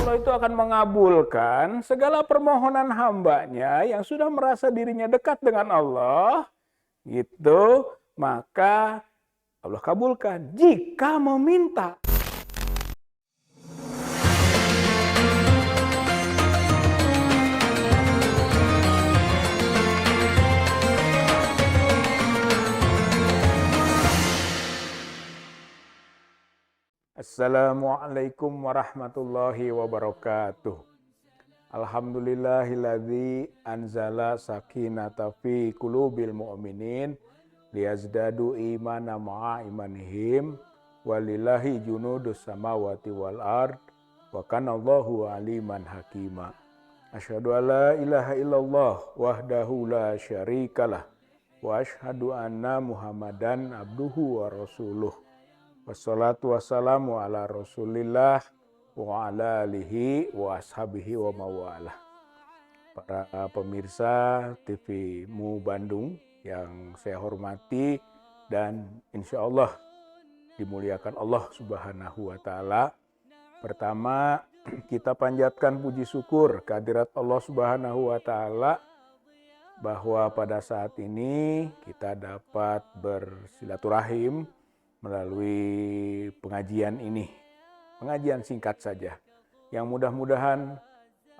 Allah itu akan mengabulkan segala permohonan hambanya yang sudah merasa dirinya dekat dengan Allah, gitu, maka Allah kabulkan jika meminta. Assalamualaikum warahmatullahi wabarakatuh. Alhamdulillahilladzi anzala sakinata fi qulubil mu'minin liyazdadu imana ma'a imanihim walillahi junudus samawati wal ard wa kanallahu aliman hakima. Asyhadu an la ilaha illallah wahdahu la syarikalah wa asyhadu anna Muhammadan abduhu wa rasuluh. Wassalatu wassalamu ala rasulillah wa ala alihi wa ashabihi wa mawalah. Para pemirsa TV Mu Bandung yang saya hormati dan insya Allah dimuliakan Allah Subhanahu wa Ta'ala. Pertama, kita panjatkan puji syukur kehadirat Allah Subhanahu wa Ta'ala bahwa pada saat ini kita dapat bersilaturahim melalui pengajian ini. Pengajian singkat saja, yang mudah-mudahan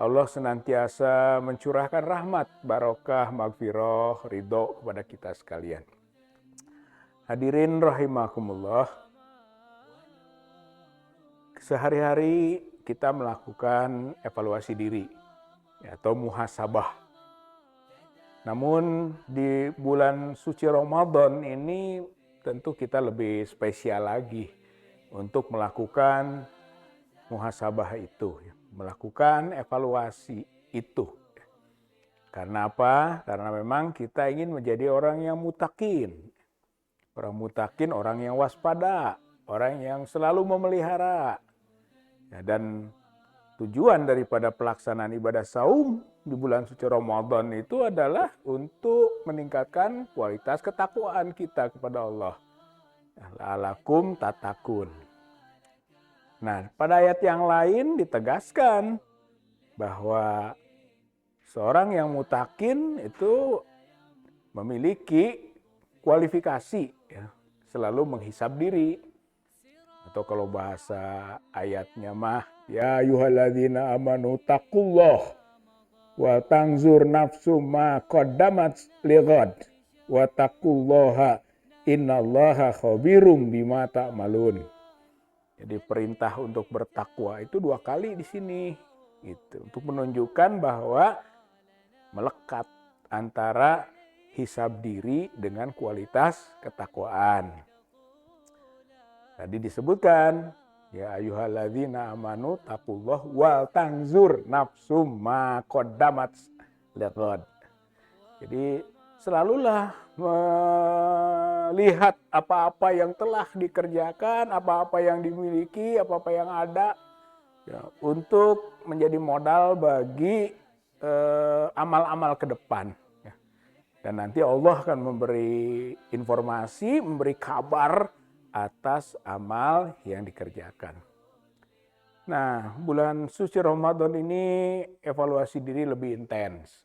Allah senantiasa mencurahkan rahmat, barokah, magfirah, ridho kepada kita sekalian. Hadirin rahimakumullah, sehari-hari kita melakukan evaluasi diri atau muhasabah. Namun di bulan suci Ramadan ini tentu kita lebih spesial lagi untuk melakukan muhasabah itu, melakukan evaluasi itu. Karena apa? Karena memang kita ingin menjadi orang yang mutakin. Orang mutakin, orang yang waspada, orang yang selalu memelihara. Ya, dan tujuan daripada pelaksanaan ibadah saum di bulan suci Ramadan itu adalah untuk meningkatkan kualitas ketakwaan kita kepada Allah. La'alakum tatakun. Nah, pada ayat yang lain ditegaskan bahwa seorang yang mutakin itu memiliki kualifikasi, ya, selalu menghisab diri. Atau kalau bahasa ayatnya mah, ya ayyuhalladzina amanu taqullah wa tangzur nafsu ma qaddamat lighad wa taqullaha innallaha khabirum bima ta'malun. Jadi perintah untuk bertakwa itu 2 kali di sini, gitu, untuk menunjukkan bahwa melekat antara hisab diri dengan kualitas ketakwaan. Tadi disebutkan, ya ayyuhalladzina amanu taqullah wal tangzur nafsum ma qaddamat lighad. Jadi selalulah melihat apa-apa yang telah dikerjakan, apa-apa yang dimiliki, apa-apa yang ada, ya, untuk menjadi modal bagi amal-amal ke depan. Ya. Dan nanti Allah akan memberi informasi, memberi kabar atas amal yang dikerjakan. Nah, bulan suci Ramadan ini evaluasi diri lebih intens.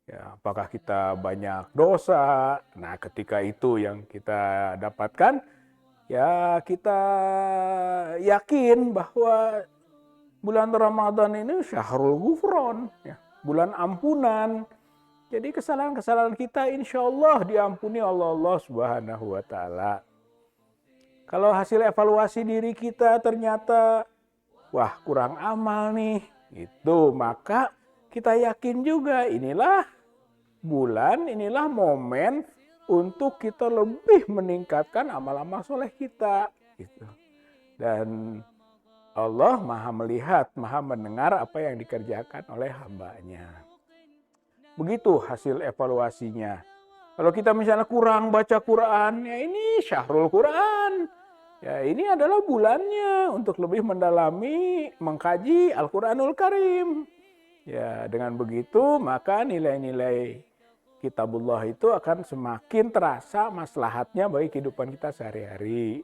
Ya, apakah kita banyak dosa? Nah, ketika itu yang kita dapatkan, ya kita yakin bahwa bulan Ramadan ini syahrul ghufron, ya, bulan ampunan. Jadi kesalahan-kesalahan kita insya Allah diampuni Allah Subhanahu wa Ta'ala. Kalau hasil evaluasi diri kita ternyata, wah kurang amal nih, itu maka kita yakin juga inilah bulan, inilah momen untuk kita lebih meningkatkan amal-amal soleh kita. Gitu. Dan Allah maha melihat, maha mendengar apa yang dikerjakan oleh hambanya. Begitu hasil evaluasinya. Kalau kita misalnya kurang baca Quran, ya ini syahrul Quran. Ya, ini adalah bulannya untuk lebih mendalami, mengkaji Al-Quranul Karim. Ya, dengan begitu maka nilai-nilai kitabullah itu akan semakin terasa maslahatnya bagi kehidupan kita sehari-hari.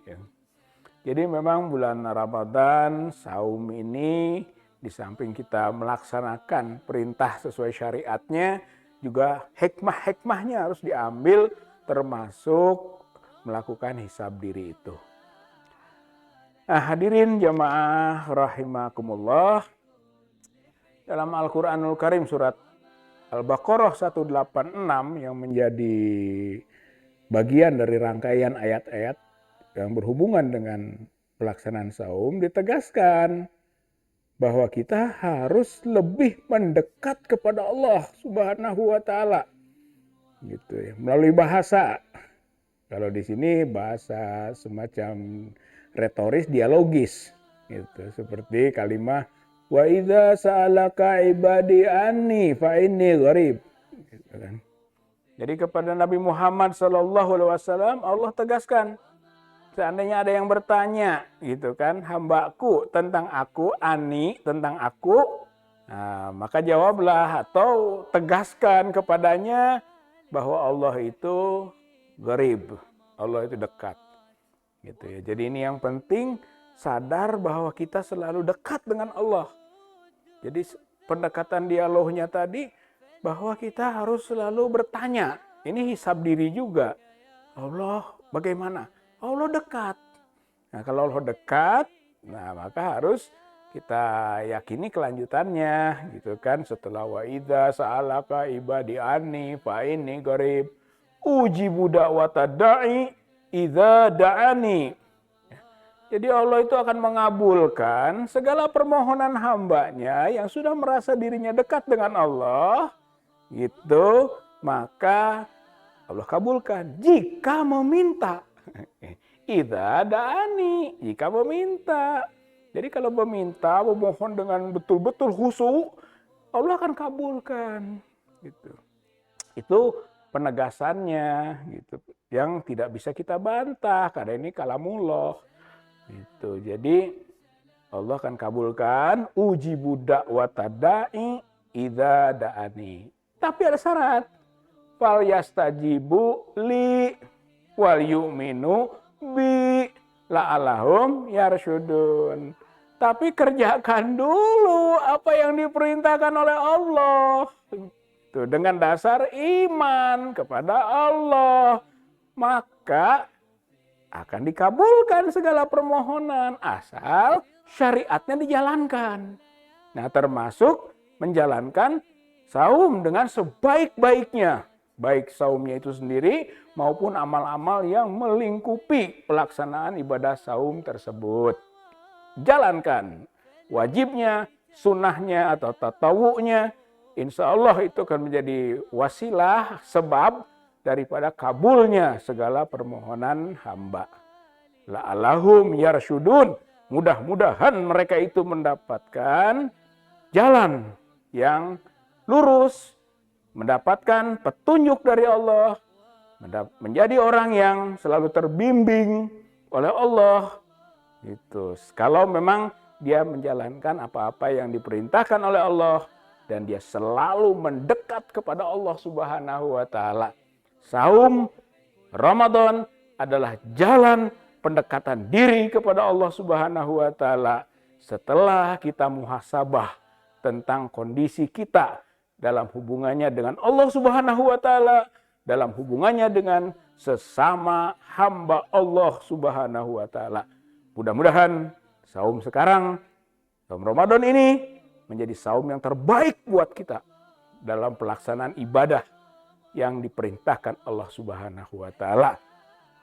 Jadi memang bulan Ramadan, saum ini di samping kita melaksanakan perintah sesuai syariatnya, juga hikmah-hikmahnya harus diambil, termasuk melakukan hisab diri itu. Nah, hadirin jamaah rahimakumullah, dalam Al-Quranul Karim surat Al-Baqarah 186 yang menjadi bagian dari rangkaian ayat-ayat yang berhubungan dengan pelaksanaan saum, ditegaskan bahwa kita harus lebih mendekat kepada Allah Subhanahu wa taala. Gitu ya, melalui bahasa. Kalau di sini bahasa semacam retoris dialogis gitu, seperti kalimat wa idza sa'alaka ibadi anni fa inni gharib, gitu kan. Jadi kepada Nabi Muhammad SAW Allah tegaskan, seandainya ada yang bertanya gitu kan, hambaku tentang aku, ani tentang aku, nah, maka jawablah atau tegaskan kepadanya bahwa Allah itu gharib, Allah itu dekat. Gitu ya. Jadi ini yang penting, sadar bahwa kita selalu dekat dengan Allah. Jadi pendekatan dialognya tadi bahwa kita harus selalu bertanya. Ini hisab diri juga. Allah bagaimana? Allah dekat. Nah, kalau Allah dekat, nah maka harus kita yakini kelanjutannya gitu kan. Setelah wa idza sa'alaka ibadi anni fa inni qarib ujibu da'watad da'i idza da'ani. Jadi Allah itu akan mengabulkan segala permohonan hambanya yang sudah merasa dirinya dekat dengan Allah, gitu, maka Allah kabulkan jika meminta. Idza da'ani, jika meminta. Jadi kalau meminta, memohon dengan betul-betul khusyuk, Allah akan kabulkan. Gitu. Itu penegasannya, gitu, yang tidak bisa kita bantah karena ini kalamullah. Gitu. Jadi Allah akan kabulkan ujibu da'watad da'i idza da'ani. Tapi ada syarat. Fal yastajibu li wal yu'minu bi la'allahum yarsyudun. Tapi kerjakan dulu apa yang diperintahkan oleh Allah. Tuh, dengan dasar iman kepada Allah, maka akan dikabulkan segala permohonan asal syariatnya dijalankan. Nah, termasuk menjalankan saum dengan sebaik-baiknya, baik saumnya itu sendiri maupun amal-amal yang melingkupi pelaksanaan ibadah saum tersebut. Jalankan wajibnya, sunnahnya atau tatawu'nya, insya Allah itu akan menjadi wasilah, sebab daripada kabulnya segala permohonan hamba. La'allahum yarsyudun, mudah-mudahan mereka itu mendapatkan jalan yang lurus, mendapatkan petunjuk dari Allah, menjadi orang yang selalu terbimbing oleh Allah. Gitu. Kalau memang dia menjalankan apa-apa yang diperintahkan oleh Allah dan dia selalu mendekat kepada Allah Subhanahu wa taala. Saum Ramadan adalah jalan pendekatan diri kepada Allah Subhanahu wa taala setelah kita muhasabah tentang kondisi kita dalam hubungannya dengan Allah Subhanahu wa taala, dalam hubungannya dengan sesama hamba Allah Subhanahu wa taala. Mudah-mudahan saum sekarang, saum Ramadan ini menjadi saum yang terbaik buat kita dalam pelaksanaan ibadah yang diperintahkan Allah Subhanahu wa taala.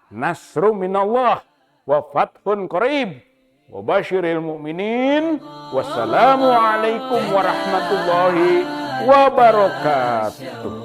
Nasrum minallah wa fathun qarib wa basyiril mu'minin. Wassalamu alaikum warahmatullahi wabarakatuh.